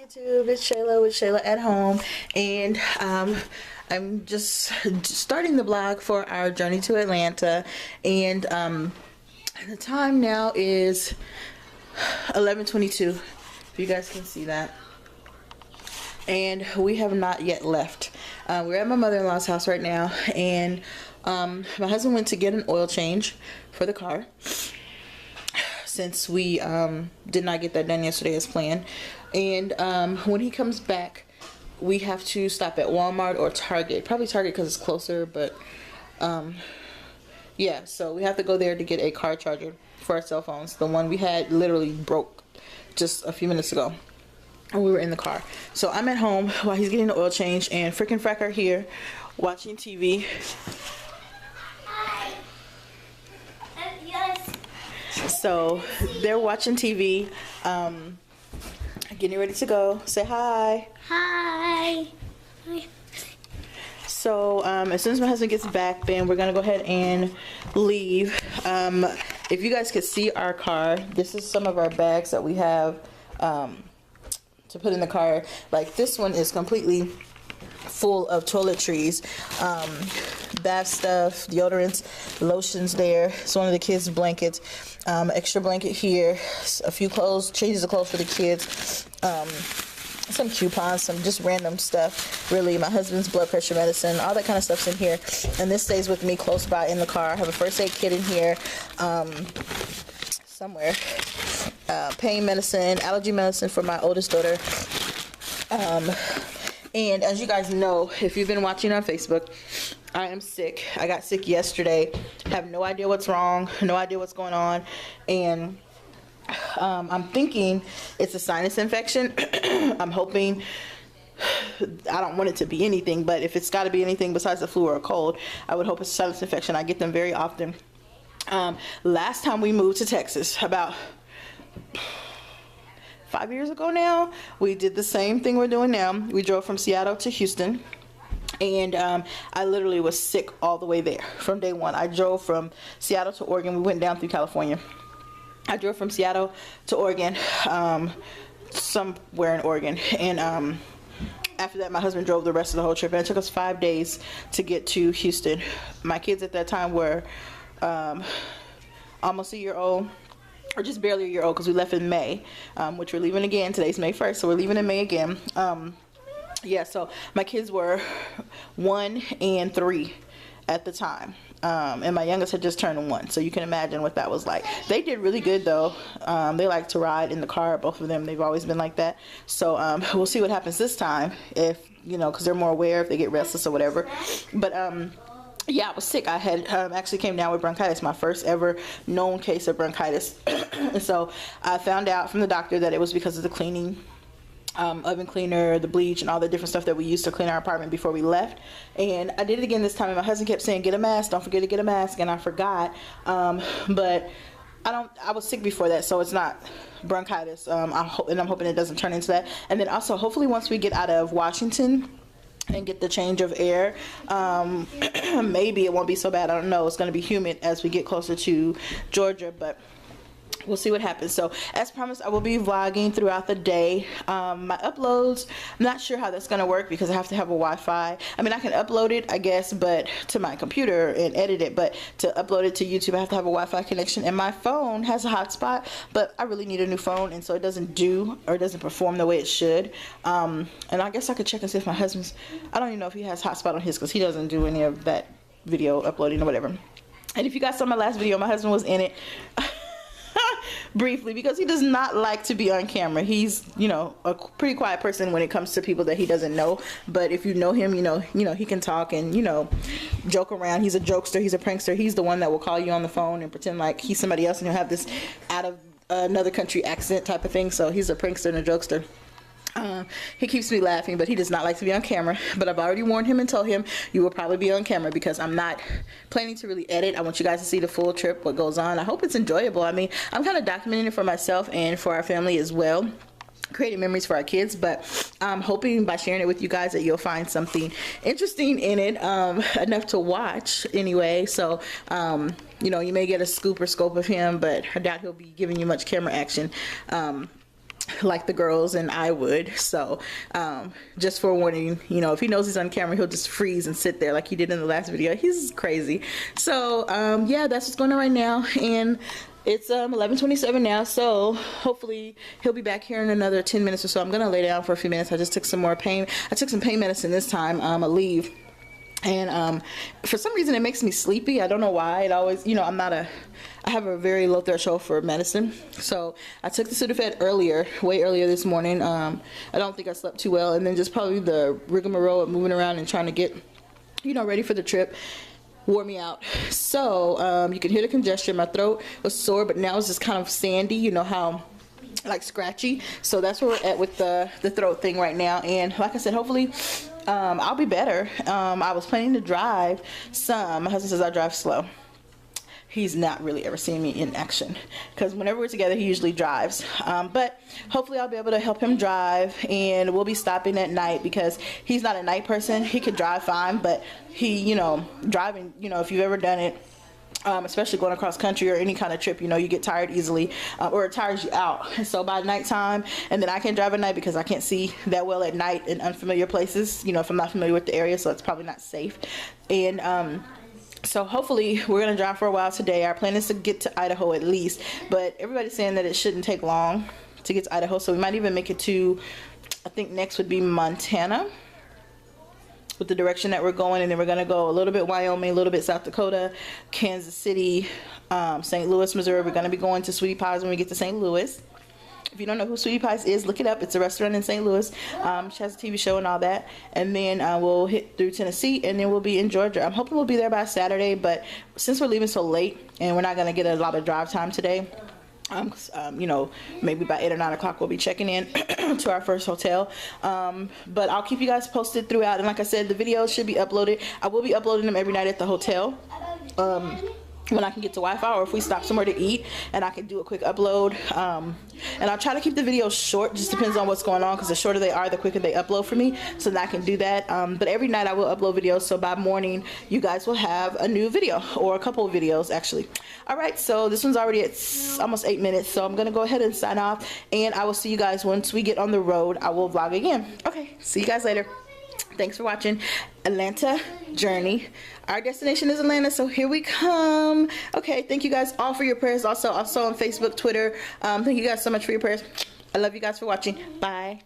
YouTube, it's Shayla with Shayla at Home, and I'm just starting the vlog for our journey to Atlanta, and the time now is 11:22, if you guys can see that, and we have not yet left. We're at my mother-in-law's house right now, and my husband went to get an oil change for the car since we did not get that done yesterday as planned. And when he comes back, we have to stop at Walmart or Target. Probably Target because it's closer, but yeah, so we have to go there to get a car charger for our cell phones. The one we had literally broke just a few minutes ago, and we were in the car. So I'm at home while he's getting the oil change, and Frick and Frack are here watching TV. So they're watching TV, getting ready to go. Say hi. Hi. Hi. So as soon as my husband gets back, then we're gonna go ahead and leave. If you guys could see our car, this is some of our bags that we have to put in the car. Like, this one is completely full of toiletries, bath stuff, deodorants, lotions. There, it's one of the kids' blankets, extra blanket here, a few clothes, changes of clothes for the kids, some coupons, some just random stuff, really. My husband's blood pressure medicine, all that kind of stuff's in here, and this stays with me close by in the car. I have a first aid kit in here somewhere, pain medicine, allergy medicine for my oldest daughter. And as you guys know, if you've been watching on Facebook, I am sick. I got sick yesterday. Have no idea what's wrong, no idea what's going on, and I'm thinking it's a sinus infection. I'm hoping, I don't want it to be anything, but if it's got to be anything besides the flu or a cold, I would hope it's a sinus infection. I get them very often. Last time we moved to Texas, about 5 years ago now, we did the same thing we're doing now. We drove from Seattle to Houston, and I literally was sick all the way there from day one. I drove from Seattle to Oregon. We went down through California. I drove from Seattle to Oregon, somewhere in Oregon, and after that my husband drove the rest of the whole trip, and it took us 5 days to get to Houston. My kids at that time were almost a year old, or just barely a year old, because we left in May, which we're leaving again. Today's May 1st, so we're leaving in May again. Yeah, so my kids were 1 and 3 at the time, and my youngest had just turned 1, so you can imagine what that was like. They did really good though. They like to ride in the car, both of them. They've always been like that. So we'll see what happens this time, if, you know, because they're more aware if they get restless or whatever. But yeah, I was sick. I had actually came down with bronchitis, my first ever known case of bronchitis. And so I found out from the doctor that it was because of the cleaning, oven cleaner, the bleach, and all the different stuff that we used to clean our apartment before we left. And I did it again this time, and my husband kept saying, get a mask, don't forget to get a mask, and I forgot. But I was sick before that, so it's not bronchitis. And I'm hoping it doesn't turn into that. And then also, hopefully once we get out of Washington and get the change of air, maybe it won't be so bad. I don't know. It's going to be humid as we get closer to Georgia, but we'll see what happens. So as promised, I will be vlogging throughout the day. My uploads, I'm not sure how that's going to work because I have to have a Wi-Fi. I mean, I can upload it, I guess, but to my computer and edit it, but to upload it to YouTube, I have to have a Wi-Fi connection, and my phone has a hotspot, but I really need a new phone, and so it doesn't do, or it doesn't perform the way it should. And I guess I could check and see if my husband's, I don't even know if he has hotspot on his, because he doesn't do any of that video uploading or whatever. And if you guys saw my last video, my husband was in it briefly, because he does not like to be on camera. He's, you know, a pretty quiet person when it comes to people that he doesn't know, but if you know him, you know he can talk and, you know, joke around. He's a jokester, he's a prankster. He's the one that will call you on the phone and pretend like he's somebody else, and he'll have this out of another country accent type of thing. So he's a prankster and a jokester. He keeps me laughing, but he does not like to be on camera. But I've already warned him and told him you will probably be on camera, because I'm not planning to really edit. I want you guys to see the full trip, what goes on. I hope it's enjoyable. I mean, I'm kind of documenting it for myself and for our family as well, creating memories for our kids, but I'm hoping by sharing it with you guys that you'll find something interesting in it, enough to watch anyway. So you know, you may get a scoop or scope of him, but I doubt he'll be giving you much camera action. like the girls and I would. So just forewarning, you know, if he knows he's on camera, he'll just freeze and sit there like he did in the last video. He's crazy. So yeah, that's what's going on right now. And it's 11:27 now, so hopefully he'll be back here in another 10 minutes or so. I'm gonna lay down for a few minutes. I just took some more pain. I took some pain medicine this time, Aleve. And for some reason it makes me sleepy. I don't know why. It always, you know, I have a very low threshold for medicine. So I took the Sudafed earlier, way earlier this morning. I don't think I slept too well. And then just probably the rigmarole of moving around and trying to get, you know, ready for the trip wore me out. So you can hear the congestion. My throat was sore, but now it's just kind of sandy, you know how, like scratchy. So that's where we're at with the throat thing right now. And like I said, hopefully I'll be better. I was planning to drive some. My husband says I drive slow. He's not really ever seen me in action because whenever we're together he usually drives, but hopefully I'll be able to help him drive, and we'll be stopping at night because he's not a night person. He could drive fine, but he, you know, driving, you know, if you've ever done it, especially going across country or any kind of trip, you know, you get tired easily, or it tires you out. And so by nighttime, and then I can't drive at night because I can't see that well at night in unfamiliar places, you know, if I'm not familiar with the area, so it's probably not safe. And so hopefully we're gonna drive for a while today. Our plan is to get to Idaho at least, but everybody's saying that it shouldn't take long to get to Idaho, so we might even make it to, I think next would be Montana with the direction that we're going, and then we're gonna go a little bit Wyoming, a little bit South Dakota, Kansas City, St. Louis, Missouri. We're gonna be going to Sweetie Pie's when we get to St. Louis. If you don't know who Sweetie Pie's is, look it up. It's a restaurant in St. Louis. She has a TV show and all that. And then we'll hit through Tennessee, and then we'll be in Georgia. I'm hoping we'll be there by Saturday, but since we're leaving so late and we're not going to get a lot of drive time today, you know, maybe by 8 or 9 o'clock we'll be checking in to our first hotel. But I'll keep you guys posted throughout. And like I said, the videos should be uploaded. I will be uploading them every night at the hotel. When I can get to Wi-Fi, or if we stop somewhere to eat and I can do a quick upload. And I'll try to keep the videos short, just depends on what's going on, because the shorter they are, the quicker they upload for me, so that I can do that. But every night I will upload videos, so by morning you guys will have a new video, or a couple of videos actually. Alright, so this one's already at almost 8 minutes, so I'm gonna go ahead and sign off, and I will see you guys once we get on the road. I will vlog again. Okay, see you guys later. Thanks for watching Atlanta Journey. Our destination is Atlanta, so here we come. Okay, thank you guys all for your prayers. Also on Facebook, Twitter. Thank you guys so much for your prayers. I love you guys for watching. Bye.